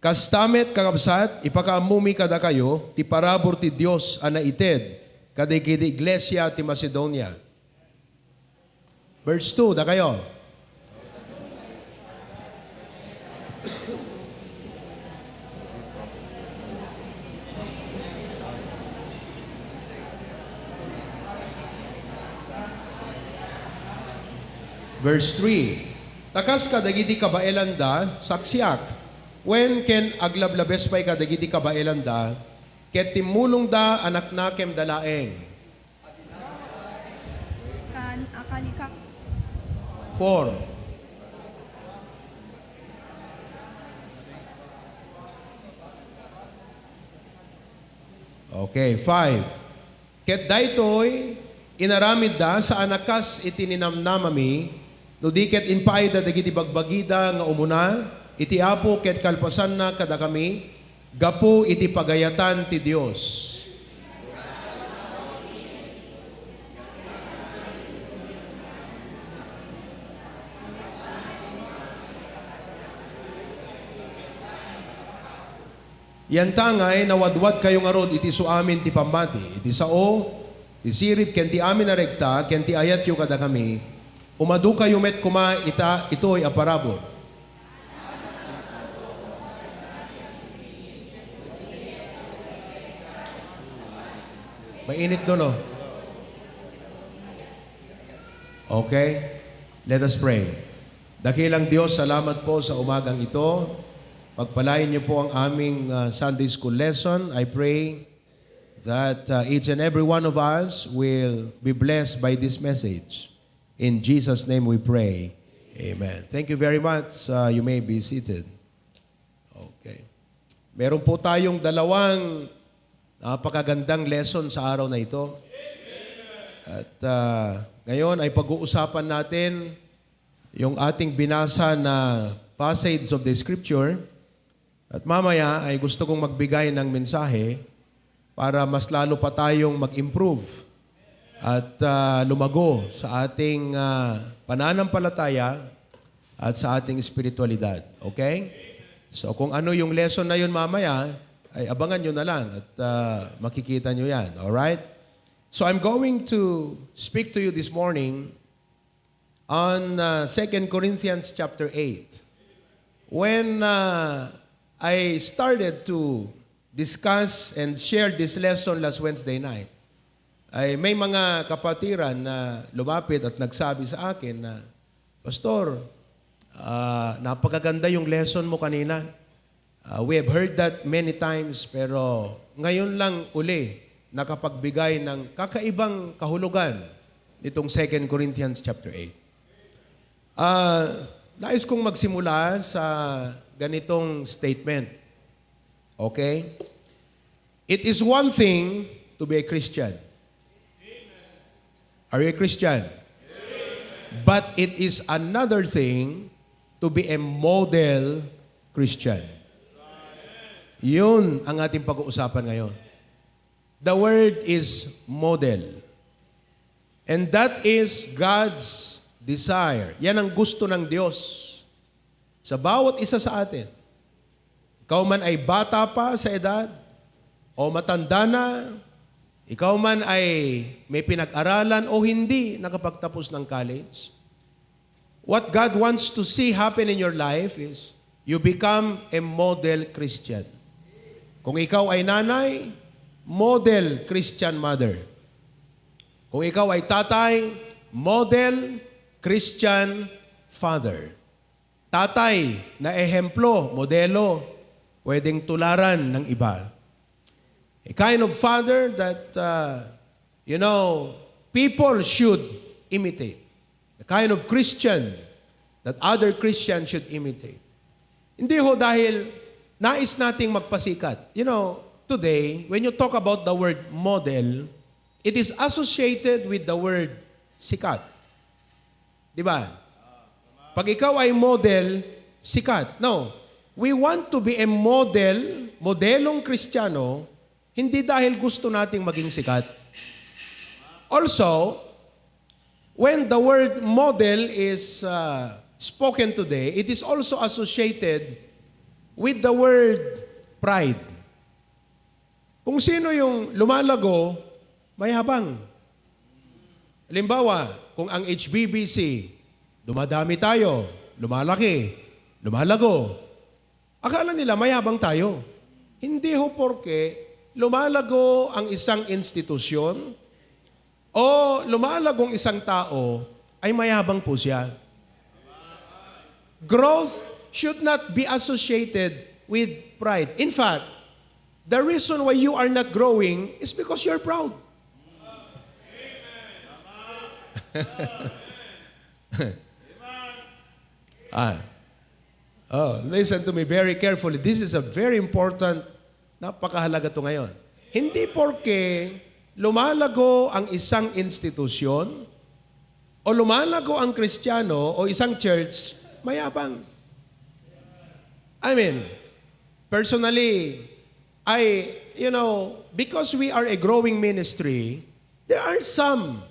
Kastamet kakabsat, ipakaamumi kada kayo, ti parabor ti Dios anaited, kadagiti iglesia ti Macedonia. Verse 2, da kayo. Verse 3, takas kadagiti kabaelanda, saksyak, when ken aglablabes pa'y kadagiti kabaelanda, ket timulong da anak nakem dalaeng. Kan akalikak 4. Okay, 5. Ket daytoy inaramid da sa anakas itininamnamami, no di ket inpaida dagiti bagbagida nga umuna, iti apo ket kalpasan na kada kami, gapo iti pagayatan ti Dios. Yan tangay nawadwad kayong arod iti suamin ti pambati, iti sao, ti sirip ken ti amin na rekta, ken ti ayat yu kada kami, umadu kayo met kuma ito'y aparabor. Mainit doon, no? Okay? Let us pray. Dakilang Diyos, salamat po sa umagang ito. Pagpalain niyo po ang aming Sunday School lesson. I pray that each and every one of us will be blessed by this message. In Jesus' name we pray. Amen. Thank you very much. You may be seated. Okay. Meron po tayong dalawang napakagandang lesson sa araw na ito. At ngayon ay pag-uusapan natin yung ating binasa na passage of the Scripture. At mamaya ay gusto kong magbigay ng mensahe para mas lalo pa tayong mag-improve at lumago sa ating pananampalataya at sa ating spiritualidad. Okay? So kung ano yung lesson na yun mamaya, ay abangan nyo na lang at makikita nyo yan. Alright? So I'm going to speak to you this morning on 2 Corinthians chapter 8. When I started to discuss and share this lesson last Wednesday night, ay may mga kapatiran na lumapit at nagsabi sa akin na, Pastor, napakaganda yung lesson mo kanina. We have heard that many times, pero ngayon lang uli nakapagbigay ng kakaibang kahulugan nitong 2 Corinthians chapter 8. Nais kong magsimula sa ganitong statement. Okay? It is one thing to be a Christian. Are you a Christian? But it is another thing to be a model Christian. Yun ang ating pag-uusapan ngayon. The word is model. And that is God's desire. Yan ang gusto ng Diyos sa bawat isa sa atin. Ikaw man ay bata pa sa edad o matanda na, ikaw man ay may pinag-aralan o hindi nakapagtapos ng college, what God wants to see happen in your life is you become a model Christian. Kung ikaw ay nanay, model Christian mother. Kung ikaw ay tatay, model Christian father. Tatay na ehemplo, modelo, pwedeng tularan ng iba. A kind of father that, people should imitate. The kind of Christian that other Christians should imitate. Hindi ho dahil nais nating magpasikat. Today, when you talk about the word model, it is associated with the word sikat. Di ba? Pag ikaw ay model, sikat. No. We want to be a modelong Kristiyano, hindi dahil gusto nating maging sikat. Also, when the word model is spoken today, it is also associated with the word pride. Kung sino yung lumalago, mayabang. Halimbawa, kung ang HBBC, dumadami tayo, lumalaki, lumalago, akala nila mayabang tayo. Hindi ho porke lumalago ang isang institusyon o lumalagong isang tao ay mayabang po siya. Growth should not be associated with pride. In fact, the reason why you are not growing is because you're proud. Listen to me very carefully. This is a very important, napakahalaga to ngayon. Hindi porke lumalago ang isang institusyon o lumalago ang Kristiyano o isang church, mayabang. I mean, personally, because we are a growing ministry, there are some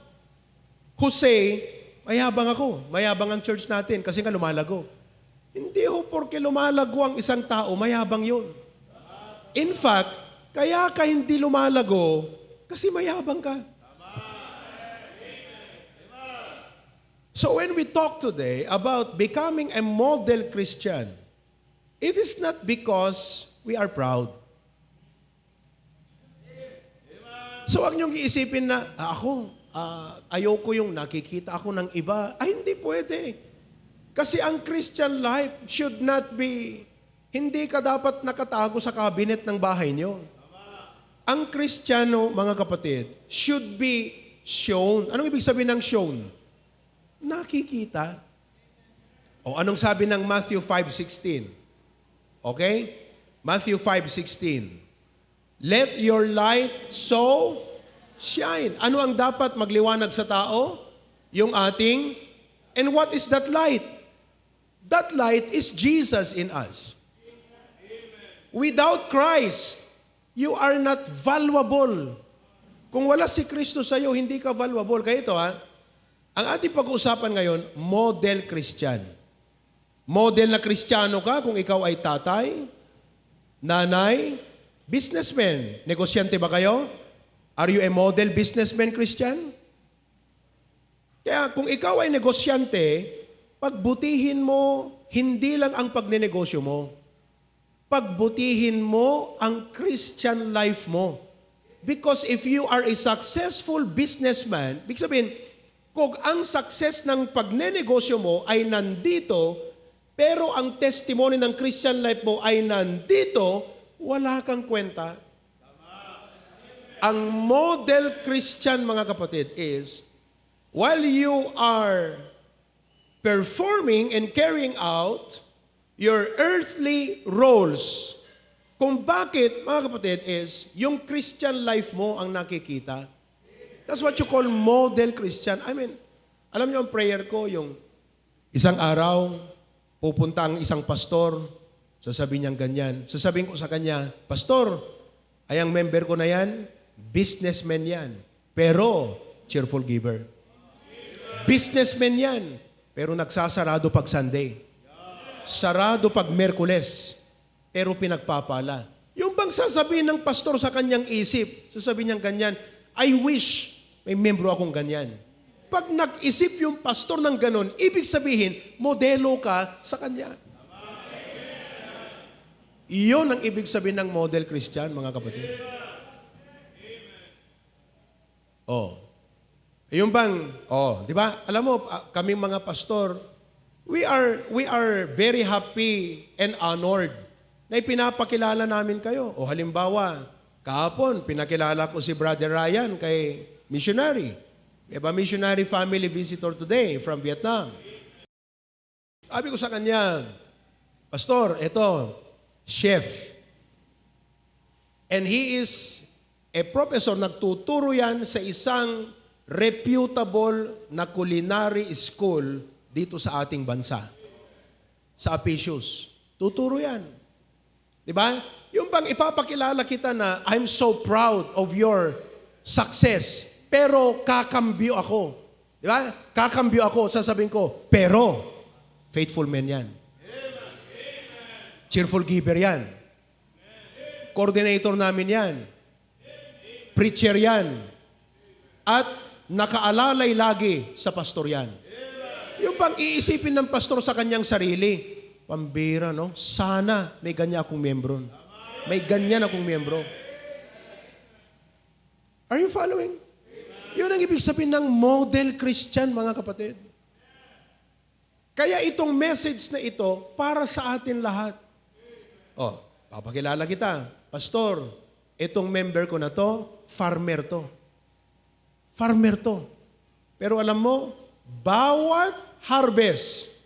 who say, mayabang ako, mayabang ang church natin kasi nga lumalago. Hindi ho porke lumalago ang isang tao, mayabang yun. In fact, kaya ka hindi lumalago kasi mayabang ka. So when we talk today about becoming a model Christian, it is not because we are proud. So wag niyong iisipin na, ayoko yung nakikita ako ng iba. Ay, hindi pwede. Kasi ang Christian life should not be, hindi ka dapat nakatago sa cabinet ng bahay niyo. Ang Kristiyano, mga kapatid, should be shown. Anong ibig sabihin ng shown? Nakikita. O anong sabi ng Matthew 5:16? Okay? Matthew 5:16. Let your light so shine. Ano ang dapat magliwanag sa tao? Yung ating, and what is that light? That light is Jesus in us. Without Christ, you are not valuable. Kung wala si Kristo sa iyo, hindi ka valuable. Kaya ito ang ating pag-uusapan ngayon, model Christian. Model na Kristiyano ka kung ikaw ay tatay, nanay, businessman. Negosyante ba kayo? Are you a model businessman Christian? Kaya kung ikaw ay negosyante, pagbutihin mo, hindi lang ang pagnenegosyo mo. Pagbutihin mo ang Christian life mo. Because if you are a successful businessman, ibig sabihin, kung ang success ng pagnenegosyo mo ay nandito, pero ang testimony ng Christian life mo ay nandito, wala kang kwenta. Ang model Christian, mga kapatid, is while you are performing and carrying out your earthly roles, kung bakit, mga kapatid, is yung Christian life mo ang nakikita. That's what you call model Christian. I mean, alam niyo ang prayer ko, yung isang araw, pupunta ang isang pastor, sasabihin niyang ganyan. Sasabihin ko sa kanya, Pastor, ay ang member ko na yan, businessman yan, pero cheerful giver. Businessman yan, pero nagsasarado pag Sunday. Sarado pag Merkules, pero pinagpapala. Yung bang sasabihin ng pastor sa kanyang isip, sasabihin niyang ganyan, I wish may membro akong ganyan. Pag nag-isip yung pastor ng ganon, ibig sabihin, modelo ka sa kanya. Iyon ang ibig sabihin ng model Christian, mga kapatid. Yung bang, di ba? Alam mo, kaming mga pastor, we are very happy and honored na ipinapakilala namin kayo. O halimbawa, kahapon, pinakilala ko si Brother Ryan kay missionary. We have a missionary family visitor today from Vietnam. Sabi ko sa kanya, Pastor, ito, chef. And he is a professor, nagtuturo yan sa isang reputable na culinary school dito sa ating bansa. Sa Apicius. Tuturo yan. Diba? Yung bang ipapakilala kita na I'm so proud of your success, pero kakambyo ako. Diba? Kakambyo ako, sasabihin ko, pero faithful man yan. Cheerful giver yan. Coordinator namin yan. Preacher yan. At nakaalalay lagi sa pastor yan. Yung bang iisipin ng pastor sa kanyang sarili, pambira, no? Sana may ganyan akong membro. May ganyan akong membro. Are you following? Yun ang ibig sabihin ng model Christian, mga kapatid. Kaya itong message na ito, para sa atin lahat. Oh, papakilala kita. Pastor, itong member ko na to, farmer to. Farmer to. Pero alam mo, bawat harvest,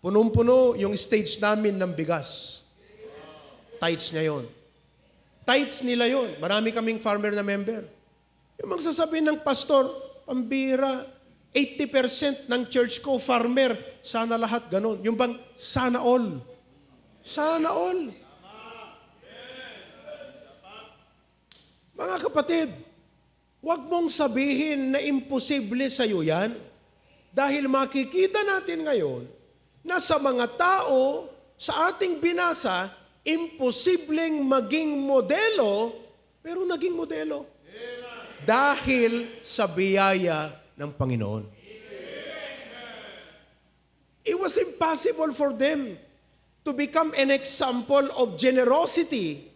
punong-puno yung stage namin ng bigas. Tithes niya yun. Tithes nila yun. Marami kaming farmer na member. Yung magsasabi ng pastor, pambira, 80% ng church ko, farmer. Sana lahat ganun. Yung bang, sana all. Sana all. Mga kapatid, huwag mong sabihin na imposible sa iyo yan dahil makikita natin ngayon na sa mga tao sa ating binasa, imposibleng maging modelo, pero naging modelo. Dahil sa biyaya ng Panginoon. It was impossible for them to become an example of generosity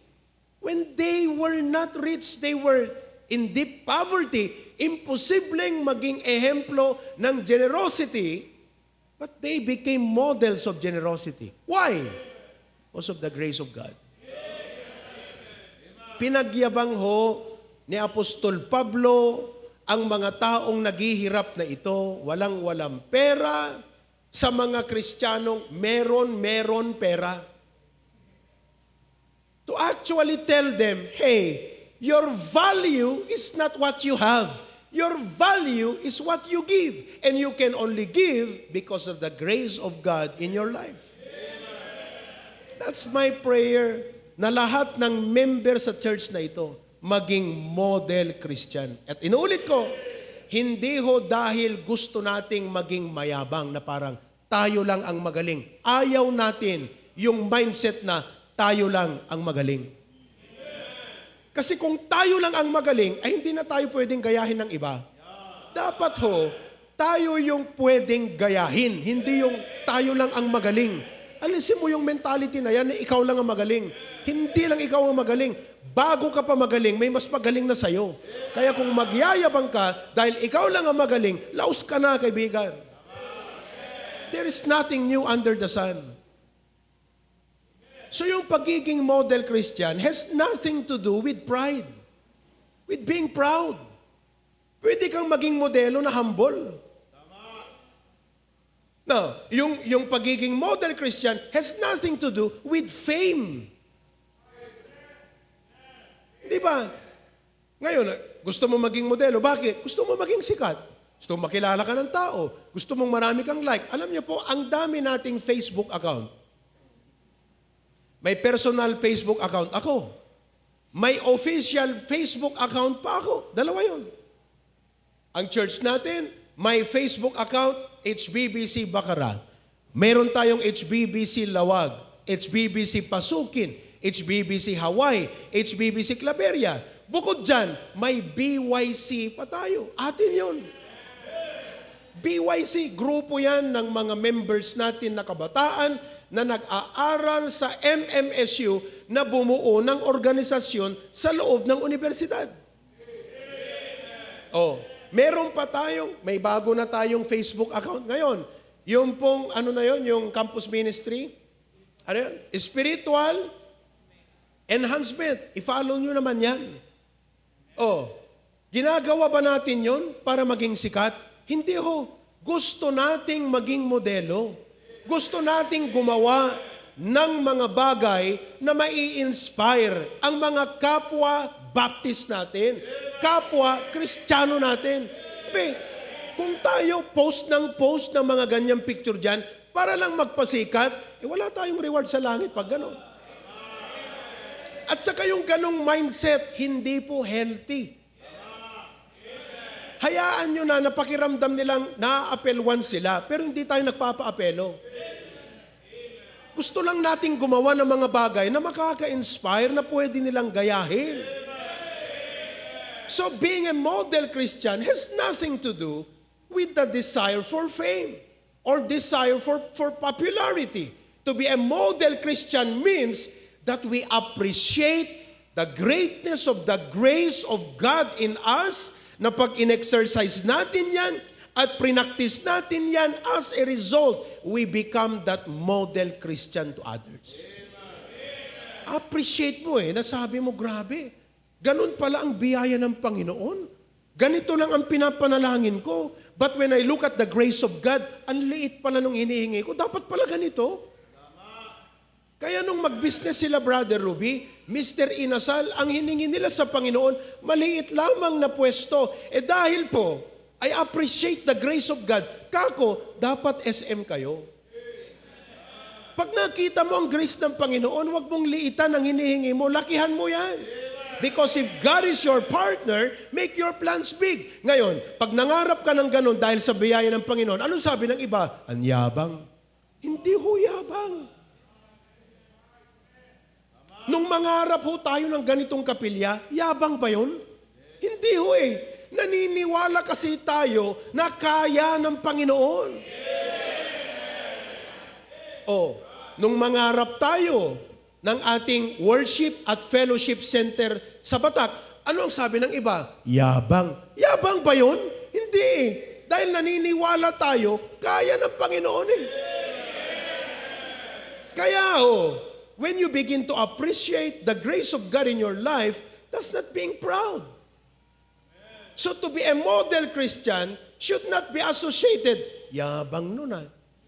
when they were not rich, they were in deep poverty. Imposibleng maging ehemplo ng generosity, but they became models of generosity. Why? Because of the grace of God. Pinagyabang ho ni Apostol Pablo ang mga taong naghihirap na ito, walang pera, sa mga Kristiyanong meron pera. To actually tell them, hey, your value is not what you have. Your value is what you give. And you can only give because of the grace of God in your life. That's my prayer na lahat ng member sa church na ito maging model Christian. At inuulit ko, hindi ho dahil gusto nating maging mayabang na parang tayo lang ang magaling. Ayaw natin yung mindset na tayo lang ang magaling. Kasi kung tayo lang ang magaling, ay hindi na tayo pwedeng gayahin ng iba. Dapat ho, tayo yung pwedeng gayahin, hindi yung tayo lang ang magaling. Alisin mo yung mentality na yan na ikaw lang ang magaling. Hindi lang ikaw ang magaling. Bago ka pa magaling, may mas magaling na sa'yo. Kaya kung magyayabang ka, dahil ikaw lang ang magaling, laos ka na, kaibigan. There is nothing new under the sun. So yung pagiging model Christian has nothing to do with pride. With being proud. Pwede kang maging modelo na humble. No, yung pagiging model Christian has nothing to do with fame. Di ba? Ngayon, gusto mo maging modelo. Bakit? Gusto mo maging sikat. Gusto mo makilala ka ng tao. Gusto mong marami kang like. Alam niyo po, ang dami nating Facebook account. May personal Facebook account ako. May official Facebook account pa ako. Dalawa yun. Ang church natin, may Facebook account, HBBC Bacara. Meron tayong HBBC Lawag, HBBC Pasukin, HBBC Hawaii, HBBC Claveria. Bukod dyan, may BYC pa tayo. Atin yun. BYC, grupo yan ng mga members natin na kabataan na nag-aaral sa MMSU na bumuo ng organisasyon sa loob ng universidad. Oh, meron pa tayong, may bago na tayong Facebook account ngayon. Yung pong, ano na yun, yung campus ministry, ano yun? Spiritual enhancement. I-follow nyo naman yan. Oh, ginagawa ba natin yun para maging sikat? Hindi ho. Gusto nating maging modelo. Gusto nating gumawa ng mga bagay na mai-inspire ang mga kapwa Baptist natin, kapwa Kristiyano natin. Sabi, kung tayo post ng mga ganyang picture dyan, para lang magpasikat, wala tayong reward sa langit pag gano'n. At saka yung ganong mindset, hindi po healthy. Hayaan nyo na napakiramdam nilang naaapelwan sila, pero hindi tayo nagpapaapelo. Gusto lang nating gumawa ng mga bagay na makaka-inspire na pwede nilang gayahin. So being a model Christian has nothing to do with the desire for fame or desire for popularity. To be a model Christian means that we appreciate the greatness of the grace of God in us, na pag in-exercise natin yan at prinaktis natin yan, as a result, we become that model Christian to others. Appreciate mo nasabi mo, grabe, ganun pala ang biyaya ng Panginoon. Ganito lang ang pinapanalangin ko. But when I look at the grace of God, ang liit pala nung hinihingi ko, dapat pala ganito. Kaya nung mag-business sila, Brother Ruby, Mr. Inasal, ang hiningi nila sa Panginoon, maliit lamang na pwesto. Dahil po, I appreciate the grace of God. Kako, dapat SM kayo. Pag nakita mo ang grace ng Panginoon, huwag mong liitan ang hinihingi mo, lakihan mo yan. Because if God is your partner, make your plans big. Ngayon, pag nangarap ka ng ganun dahil sa biyaya ng Panginoon, anong sabi ng iba? Ang yabang. Hindi ho yabang. Nung mangarap ho tayo ng ganitong kapilya, yabang ba yun? Hindi ho Naniniwala kasi tayo na kaya ng Panginoon. Nung mangarap tayo ng ating worship at fellowship center sa Batak, ano ang sabi ng iba? Yabang. Yabang ba yun? Hindi. Dahil naniniwala tayo, kaya ng Panginoon Kaya when you begin to appreciate the grace of God in your life, that's not being proud. So to be a model Christian should not be associated. Yabang nun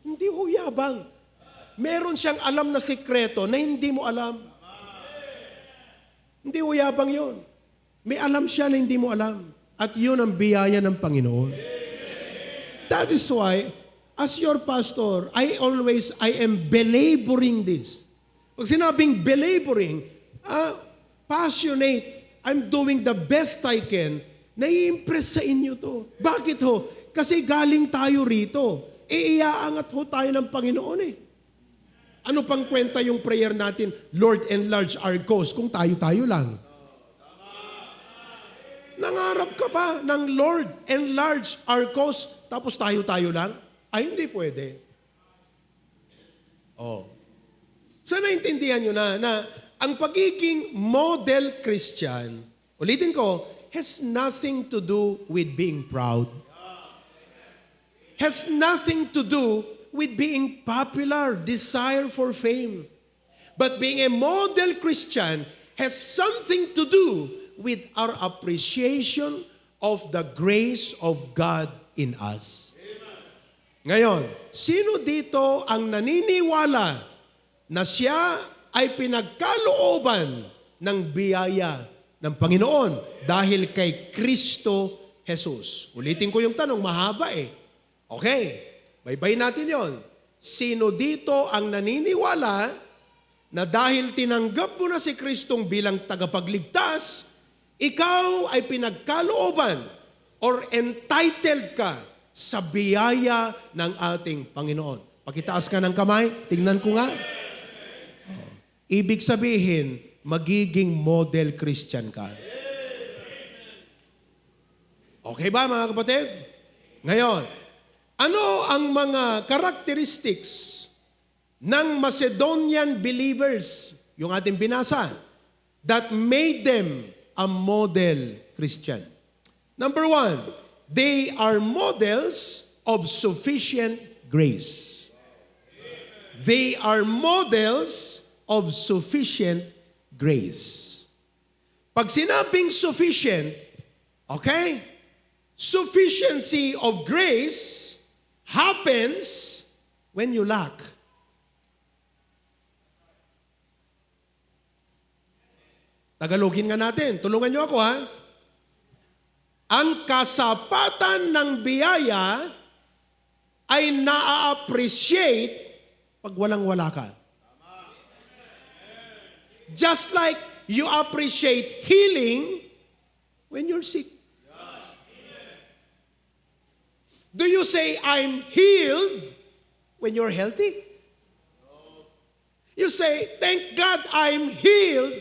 Hindi ho yabang. Meron siyang alam na sikreto na hindi mo alam. Hindi ho yabang yun. May alam siya na hindi mo alam. At yun ang biyaya ng Panginoon. That is why, as your pastor, I am belaboring this. Pag sinabing belaboring, passionate, I'm doing the best I can, nai-impress sa inyo to. Bakit ho? Kasi galing tayo rito. Iaangat ho tayo ng Panginoon Ano pang kwenta yung prayer natin, Lord, enlarge our cause, kung tayo-tayo lang? Nangarap ka ba ng Lord, enlarge our cause, tapos tayo-tayo lang? Ay, hindi pwede. So, naintindihan nyo na ang pagiging model Christian, ulitin ko, has nothing to do with being proud. Has nothing to do with being popular, desire for fame. But being a model Christian has something to do with our appreciation of the grace of God in us. Ngayon, sino dito ang naniniwala na siya ay pinagkalooban ng biyaya ng Panginoon dahil kay Kristo Jesus? Ulitin ko yung tanong, mahaba Okay, baybay natin yon. Sino dito ang naniniwala na dahil tinanggap mo na si Kristong bilang tagapagligtas, ikaw ay pinagkalooban or entitled ka sa biyaya ng ating Panginoon? Pakitaas ka ng kamay, tingnan ko nga. Ibig sabihin, magiging model Christian ka. Okay ba mga kapatid? Ngayon, ano ang mga characteristics ng Macedonian believers, yung ating binasa, that made them a model Christian? Number 1, they are models of sufficient grace. They are models of sufficient grace. Pag sinabing sufficient, sufficiency of grace happens when you lack. Tagalogin nga natin. Tulungan niyo ako Ang kasapatan ng biyaya ay na-appreciate pag walang-wala ka. Just like you appreciate healing when you're sick. Do you say, I'm healed when you're healthy? You say, thank God I'm healed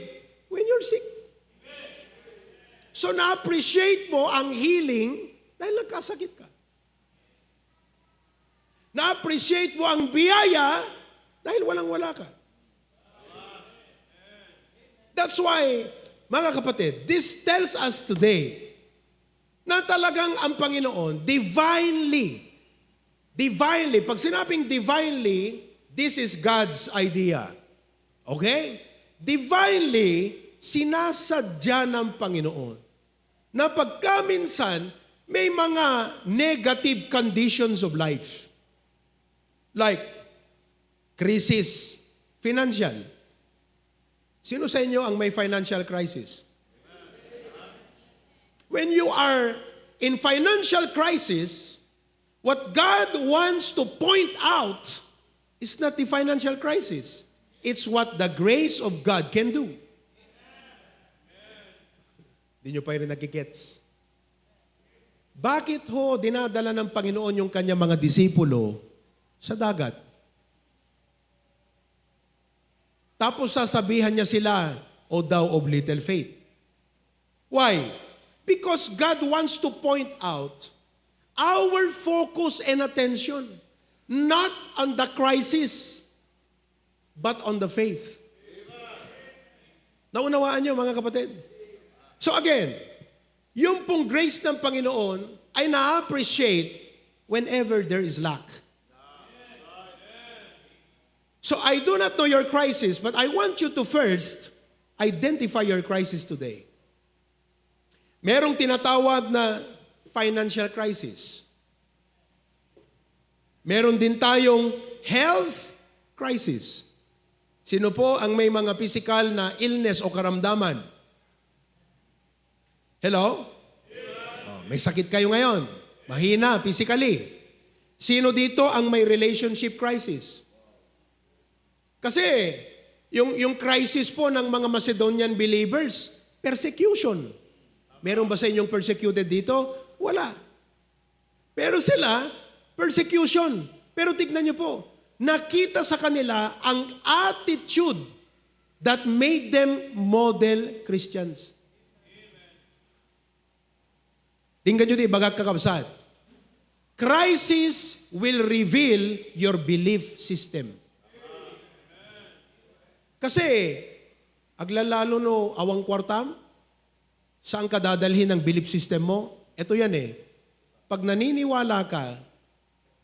when you're sick. So na-appreciate mo ang healing dahil nagkasakit ka. Na-appreciate mo ang biyaya dahil walang-wala ka. That's why, mga kapatid, this tells us today na talagang ang Panginoon, divinely, pag sinabing divinely, this is God's idea. Okay? Divinely, sinasadya ng Panginoon na pagkaminsan may mga negative conditions of life. Like, crisis, financial. Sino sa inyo ang may financial crisis? When you are in financial crisis, what God wants to point out is not the financial crisis. It's what the grace of God can do. Hindi nyo pa rin nagkikets. Bakit ho dinadala ng Panginoon yung kanyang mga disipulo sa dagat? Tapos sasabihan niya sila, O thou of little faith. Why? Because God wants to point out our focus and attention not on the crisis, but on the faith. Naunawaan niyo mga kapatid? So again, yung pong grace ng Panginoon ay na-appreciate whenever there is lack. So I do not know your crisis, but I want you to first identify your crisis today. Merong tinatawag na financial crisis. Meron din tayong health crisis. Sino po ang may mga physical na illness o karamdaman? Hello? Oh, may sakit kayo ngayon. Mahina physically. Sino dito ang may relationship crisis? Kasi yung crisis po ng mga Macedonian believers, persecution. Meron ba sa inyong persecuted dito? Wala. Pero sila, persecution. Pero tignan niyo po, nakita sa kanila ang attitude that made them model Christians. Tingnan niyo di, bagag kakabsat. Crisis will reveal your belief system. Kasi, aglalalo no awang kwartam, saan ka dadalhin ang belief system mo? Ito yan eh. Pag naniniwala ka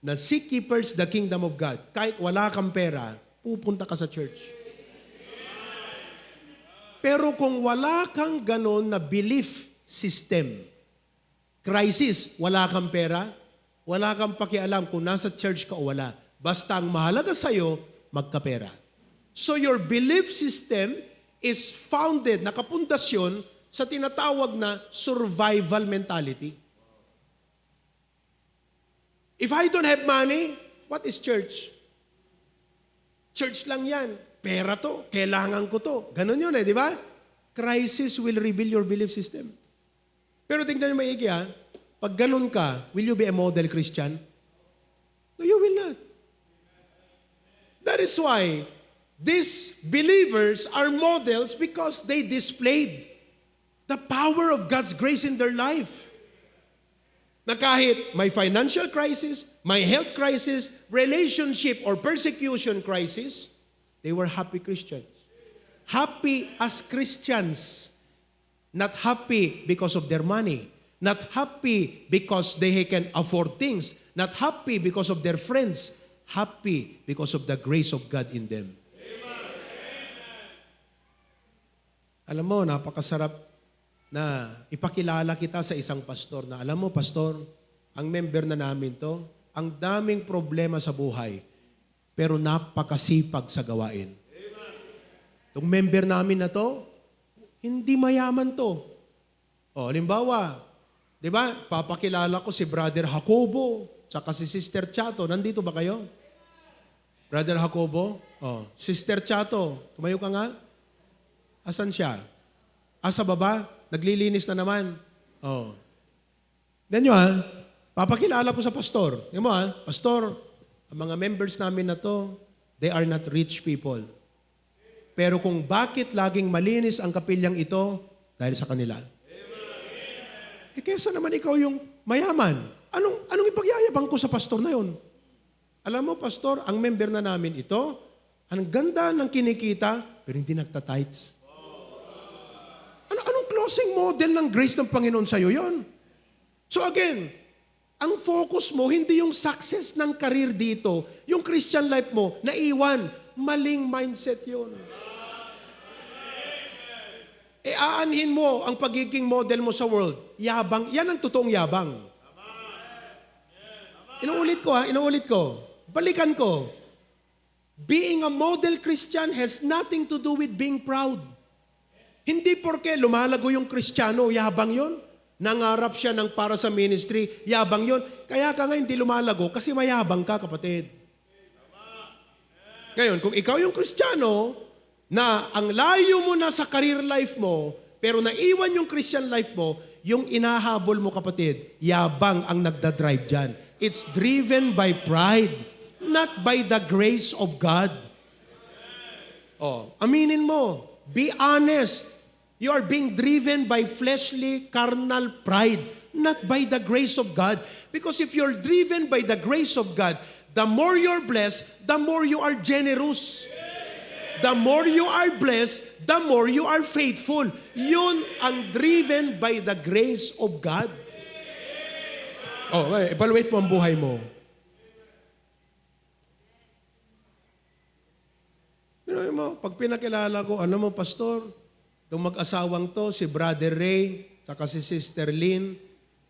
na seek ye first the kingdom of God, kahit wala kang pera, pupunta ka sa church. Pero kung wala kang ganon na belief system, crisis, wala kang pera, wala kang pakialam kung nasa church ka o wala. Basta ang mahalaga sa'yo, magkapera. So your belief system is founded, nakapundasyon sa tinatawag na survival mentality. If I don't have money, what is church? Church lang yan. Pera to, kailangan ko to. Ganon yun di ba? Crisis will reveal your belief system. Pero tingnan nyo maigi ha, pag ganon ka, will you be a model Christian? No, you will not. That is why these believers are models because they displayed the power of God's grace in their life. Na kahit may financial crisis, may health crisis, relationship or persecution crisis, they were happy Christians. Happy as Christians. Not happy because of their money. Not happy because they can afford things. Not happy because of their friends. Happy because of the grace of God in them. Alam mo, napakasarap na ipakilala kita sa isang pastor na, alam mo, pastor, ang member na namin to, ang daming problema sa buhay, pero napakasipag sa gawain. Itong member namin na to, hindi mayaman to. O, halimbawa, di ba, papakilala ko si Brother Jacobo, tsaka si Sister Chato. Nandito ba kayo? Brother Jacobo? O, Sister Chato, tumayo ka nga. Asan siya? Asa baba? Naglilinis na naman. Oh. Ganyan nyo ha, papakilala ko sa pastor. Ganyan mo ha, pastor, ang mga members namin na to, they are not rich people. Pero kung bakit laging malinis ang kapilyang ito, dahil sa kanila. Kesa naman ikaw yung mayaman. Anong ipagyayabang ko sa pastor na yon? Alam mo, pastor, ang member na namin ito, ang ganda ng kinikita, pero hindi nagtatights. Anong closing model ng grace ng Panginoon sa'yo yon? So again, ang focus mo, hindi yung success ng career dito, yung Christian life mo, naiwan. Maling mindset yun. Aanhin mo ang pagiging model mo sa world. Yabang, yan ang totoong yabang. Inuulit ko. Balikan ko. Being a model Christian has nothing to do with being proud. Hindi porke lumalago yung Kristiyano, yabang yon. Nangarap siya ng para sa ministry, yabang yon. Kaya ka nga hindi lumalago kasi mayabang ka, kapatid. Ngayon, kung ikaw yung Kristiyano, na ang layo mo na sa career life mo, pero naiwan yung Christian life mo, yung inahabol mo, kapatid, yabang ang nagdadrive dyan. It's driven by pride, not by the grace of God. Aminin mo. Be honest. You are being driven by fleshly, carnal pride, not by the grace of God. Because if you're driven by the grace of God, the more you're blessed, the more you are generous. The more you are blessed, the more you are faithful. Yun ang driven by the grace of God. Evaluate mo ang buhay mo. Pag pinakilala ko, ano mo, pastor, itong mag-asawang to, si Brother Ray, saka si Sister Lynn.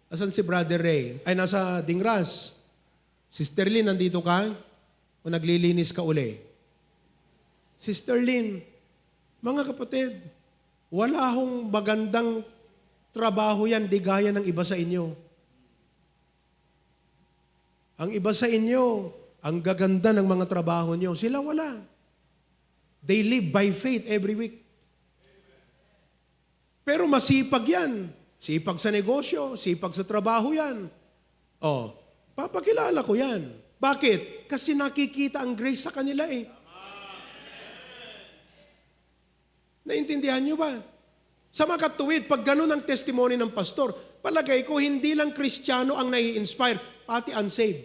Asan si Brother Ray? Ay, nasa Dingras. Sister Lynn, nandito ka? O naglilinis ka uli? Sister Lynn, mga kapatid, wala hong magandang trabaho yan, di gaya ng iba sa inyo. Ang iba sa inyo, ang gaganda ng mga trabaho nyo, sila wala. They live by faith every week. Pero masipag yan. Sipag sa negosyo, sipag sa trabaho yan. Papakilala ko yan. Bakit? Kasi nakikita ang grace sa kanila eh. Naintindihan nyo ba? Sa makatuwid, pag ganun ang testimony ng pastor, palagay ko hindi lang Kristiyano ang nai-inspire, pati unsaved.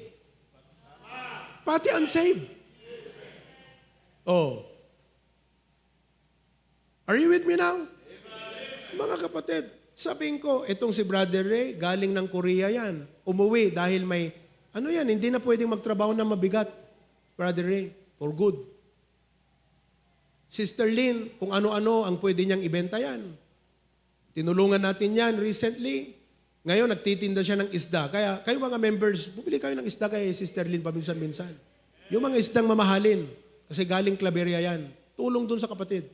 Pati unsaved. Are you with me now? Mga kapatid, sabihin ko, itong si Brother Ray, galing ng Korea yan. Umuwi dahil may, hindi na pwedeng magtrabaho na mabigat. Brother Ray, for good. Sister Lynn, kung ano-ano ang pwede niyang ibenta yan. Tinulungan natin yan recently. Ngayon, nagtitinda siya ng isda. Kaya kayo mga members, bumili kayo ng isda kay Sister Lynn paminsan-minsan. Yung mga isdang mamahalin. Kasi galing Claveria yan. Tulong dun sa kapatid.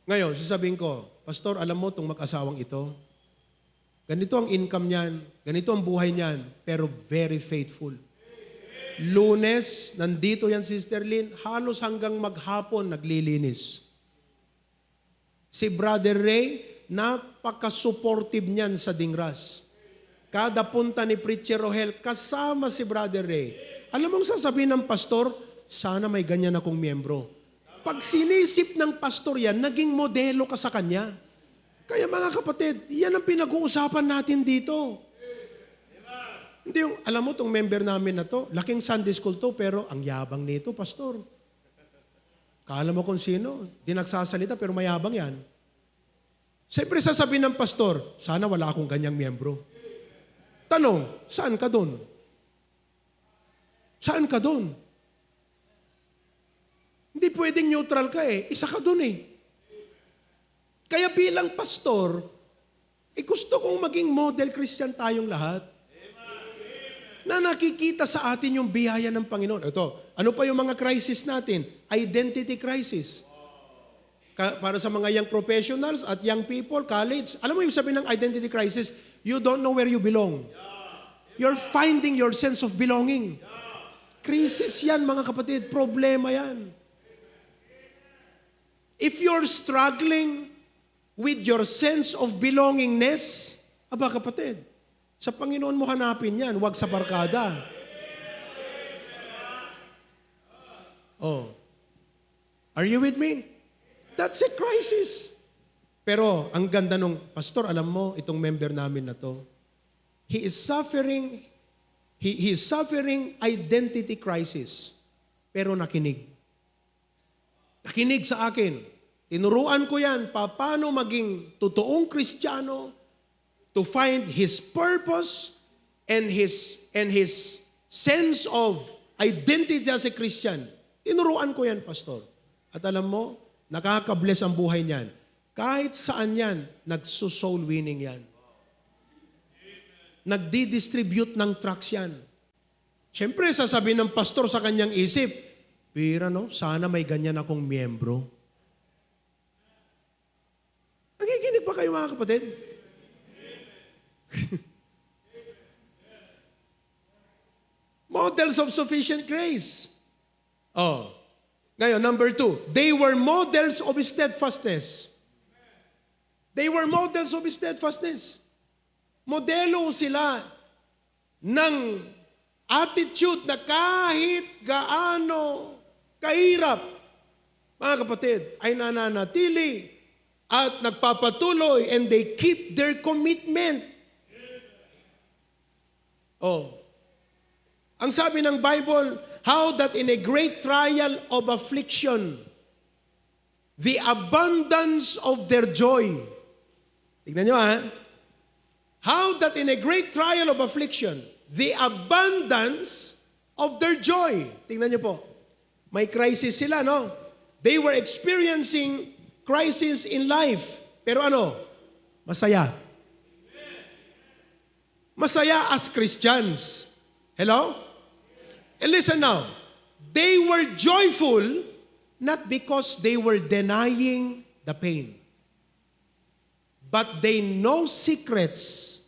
Ngayon, sasabihin ko, Pastor, alam mo itong mag-asawang ito? Ganito ang income niyan. Ganito ang buhay niyan. Pero very faithful. Lunes, nandito yan Sister Lynn, halos hanggang maghapon naglilinis. Si Brother Ray, napaka-supportive niyan sa Dingras. Kada punta ni Preacher Rohel, kasama si Brother Ray. Alam mong sasabihin ng pastor, sana may ganyan akong miyembro. Pag sinisip ng pastor yan, naging modelo ka sa kanya. Kaya mga kapatid, yan ang pinag-uusapan natin dito. Hindi yung, alam mo, itong member namin na to, laking Sunday school to, pero ang yabang nito, pastor. Kala mo kung sino, di nagsasalita, pero mayabang yan. Siyempre sasabihin ng pastor, sana wala akong ganyang miyembro. Tanong, saan ka doon? Saan ka doon? Hindi pwedeng neutral ka eh. Isa ka doon eh. Kaya bilang pastor, gusto kong maging model Christian tayong lahat. Na nakikita sa atin yung biyaya ng Panginoon. Ito, ano pa yung mga crisis natin? Identity crisis. Para sa mga young professionals at young people, college, alam mo yung sabihin ng identity crisis? You don't know where you belong. You're finding your sense of belonging. Crisis yan, mga kapatid. Problema yan. If you're struggling with your sense of belongingness, kapatid, sa Panginoon mo hanapin yan, huwag sa barkada. Are you with me? That's a crisis. Pero ang ganda nung, Pastor, alam mo, itong member namin na to, he is suffering identity crisis. Pero nakinig. Nakinig sa akin. Tinuruan ko yan, paano maging totoong Kristiyano to find his purpose and his sense of identity as a Christian. Tinuruan ko yan, Pastor. At alam mo, nakaka-bless ang buhay niyan. Kahit saan yan, nagso-soul winning yan. Nagdi-distribute ng tracts yan. Siyempre, sasabihin ng pastor sa kanyang isip, pero sana may ganyan akong miyembro. Nakikinig pa kayo mga kapatid? Models of sufficient grace. Ngayon, number 2, they were models of steadfastness. They were models of steadfastness. Modelo sila ng attitude na kahit gaano kahirap, mga kapatid, ay nananatili at nagpapatuloy and they keep their commitment. Ang sabi ng Bible, how that in a great trial of affliction, the abundance of their joy. Tignan nyo How that in a great trial of affliction, the abundance of their joy. Tingnan niyo po. May crisis sila, no? They were experiencing crisis in life. Pero masaya. Masaya as Christians. Hello? And listen now. They were joyful not because they were denying the pain, but they know secrets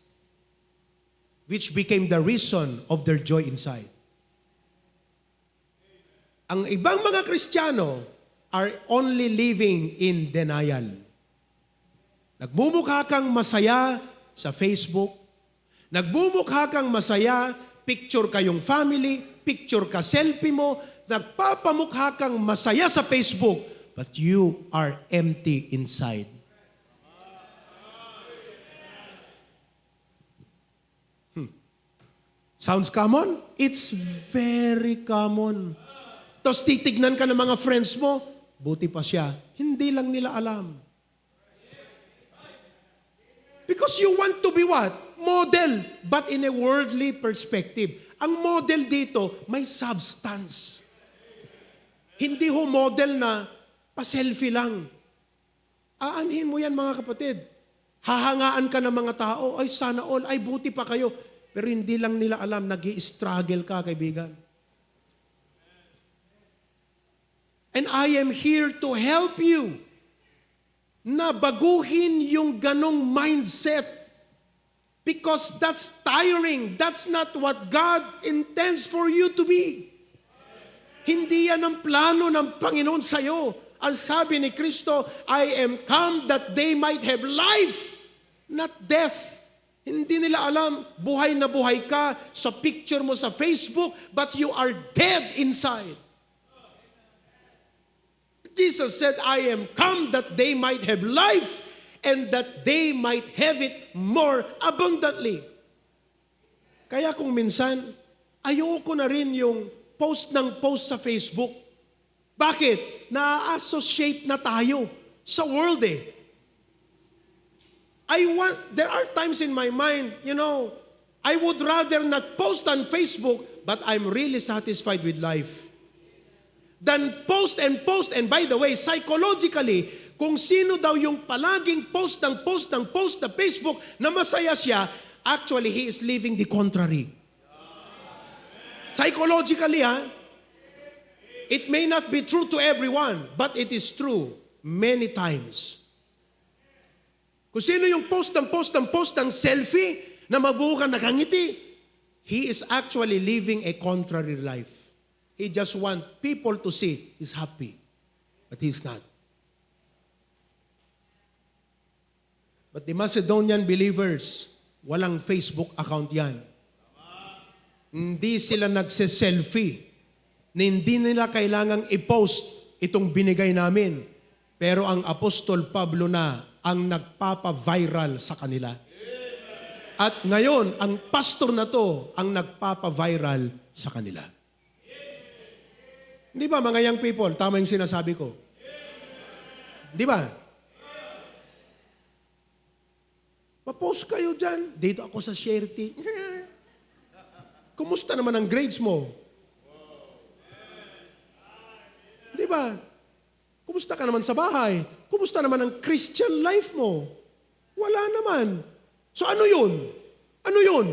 which became the reason of their joy inside. Ang ibang mga Kristiyano are only living in denial. Nagmumukha kang masaya sa Facebook. Nagmumukha kang masaya, picture kayong family, picture ka selfie mo, nagpapamukha kang masaya sa Facebook, but you are empty inside. Sounds common? It's very common. Tapos titignan ka ng mga friends mo, buti pa siya. Hindi lang nila alam. Because you want to be what? Model, but in a worldly perspective. Ang model dito, may substance. Hindi ho model na pa-selfie lang. Aanhin mo yan mga kapatid. Hahangaan ka ng mga tao, ay sana all, ay buti pa kayo. Pero hindi lang nila alam, nag-i-struggle ka, kaibigan. And I am here to help you na baguhin yung ganong mindset. Because that's tiring. That's not what God intends for you to be. Hindi yan ang plano ng Panginoon sa'yo. Ang sabi ni Kristo, I am come that they might have life, not death. Hindi nila alam, buhay na buhay ka sa picture mo sa Facebook, but you are dead inside. Jesus said, I am come that they might have life and that they might have it more abundantly. Kaya kung minsan, ayoko na rin yung post ng post sa Facebook. Bakit? Na-associate na tayo sa world there are times in my mind, I would rather not post on Facebook, but I'm really satisfied with life. Than post. And by the way, psychologically, kung sino daw yung palaging post na Facebook na masaya siya, actually, he is living the contrary. Psychologically, it may not be true to everyone, but it is true many times. Kung sino yung post ng selfie na mabuhukan nakangiti, he is actually living a contrary life. He just wants people to see he's happy, but he's not. But the Macedonian believers, walang Facebook account yan. Hindi sila nagse-selfie. Hindi nila kailangang i-post itong binigay namin. Pero ang Apostol Pablo na ang nagpapa-viral sa kanila. At ngayon, ang pastor na to ang nagpapa-viral sa kanila. Di ba, mga young people, tama yung sinasabi ko? Di ba? Pa-post kayo dyan. Dito ako sa Sherty. Kumusta naman ang grades mo? Di ba? Kumusta ka naman sa bahay? Kumusta naman ang Christian life mo? Wala naman. So ano yun? Ano yun?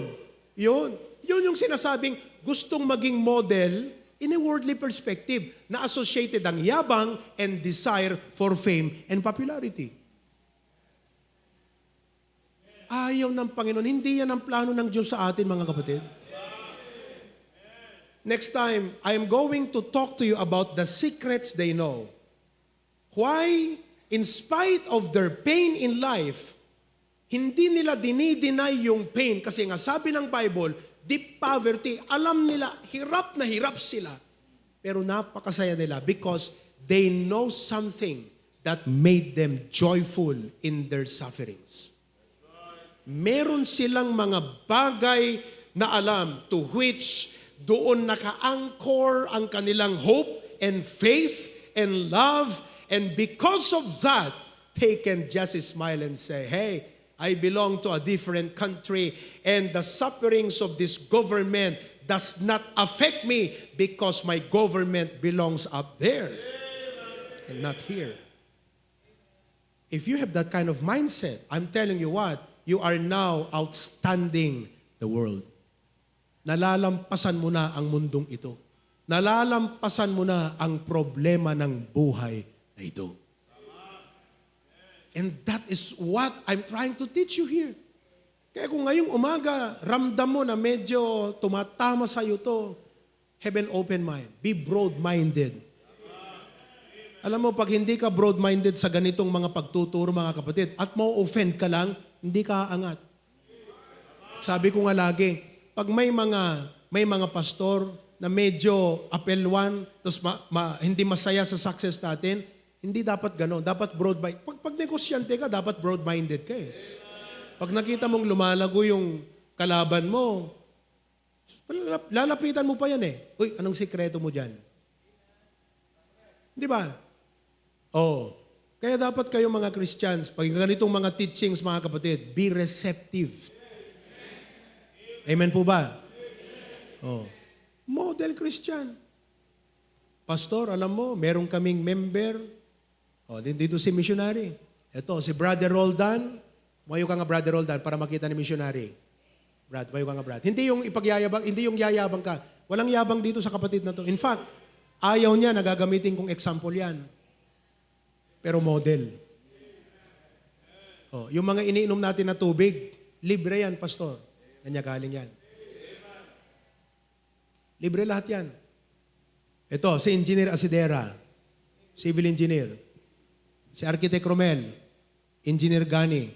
Yun yung sinasabing gustong maging model in a worldly perspective na associated ang yabang and desire for fame and popularity. Ayaw ng Panginoon. Hindi yan ang plano ng Diyos sa atin, mga kapatid. Next time, I am going to talk to you about the secrets they know. Why, in spite of their pain in life, hindi nila dinideny yung pain. Kasi nga sabi ng Bible, deep poverty, alam nila, hirap na hirap sila. Pero napakasaya nila because they know something that made them joyful in their sufferings. Meron silang mga bagay na alam to which doon naka-anchor ang kanilang hope and faith and love. And because of that, they can just smile and say, hey, I belong to a different country and the sufferings of this government does not affect me because my government belongs up there and not here. If you have that kind of mindset, I'm telling you what, you are now outstanding the world. Nalalampasan mo na ang mundong ito. Nalalampasan mo na ang problema ng buhay na ito. And that is what I'm trying to teach you here. Kaya kung ngayong umaga, ramdam mo na medyo tumatama sa iyo to, have an open mind. Be broad-minded. Alam mo, pag hindi ka broad-minded sa ganitong mga pagtuturo, mga kapatid, at ma-offend ka lang, hindi ka aangat. Sabi ko nga lagi, pag may mga pastor na medyo apelwan, tapos hindi masaya sa success natin, hindi dapat gano'n. Dapat broad-minded. Pag negosyante ka, dapat broad-minded ka eh. Pag nakita mong lumalago yung kalaban mo, lalapitan mo pa yan eh. Uy, anong sikreto mo dyan? Di ba? Oh. Kaya dapat kayo mga Christians, pag ganitong mga teachings, mga kapatid, be receptive. Amen po ba? Oh. Model Christian. Pastor, alam mo, meron kaming member. Oh, dito si missionary. Ito, si Brother Roldan. Mayo ka nga, Brother Roldan, para makita ni missionary. Brad, mayo ka nga, Brad. Hindi yung ipagyayabang, hindi yung yayabang ka. Walang yabang dito sa kapatid na to. In fact, ayaw niya, nagagamitin kong example yan. Pero model. Oh, yung mga iniinom natin na tubig, libre yan, pastor. Kanya galing yan. Libre lahat yan. Ito, si Engineer Asidera, civil engineer. Si Architect Romel, Engineer Gani.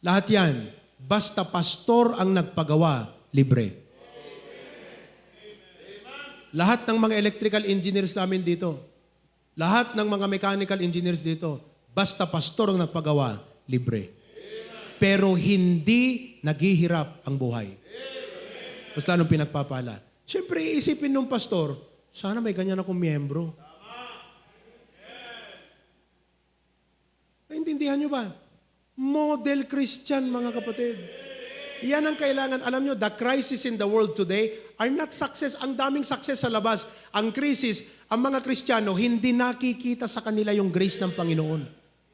Lahat yan, basta pastor ang nagpagawa, libre. Lahat ng mga electrical engineers namin dito, lahat ng mga mechanical engineers dito, basta pastor ang nagpagawa, libre. Pero hindi naghihirap ang buhay. Mas lalong pinagpapala. Siyempre, iisipin ng pastor, sana may ganyan akong miyembro. Naintindihan nyo ba? Model Christian, mga kapatid. Yan ang kailangan. Alam nyo, the crisis in the world today are not success. Ang daming success sa labas. Ang crisis, ang mga Kristiyano, hindi nakikita sa kanila yung grace ng Panginoon.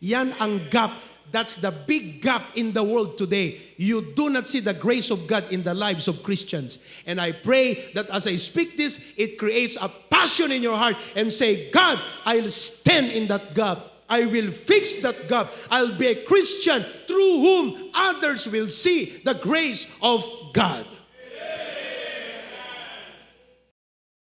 Yan ang gap. That's the big gap in the world today. You do not see the grace of God in the lives of Christians. And I pray that as I speak this, it creates a passion in your heart and say, God, I'll stand in that gap. I will fix that gap. I'll be a Christian through whom others will see the grace of God.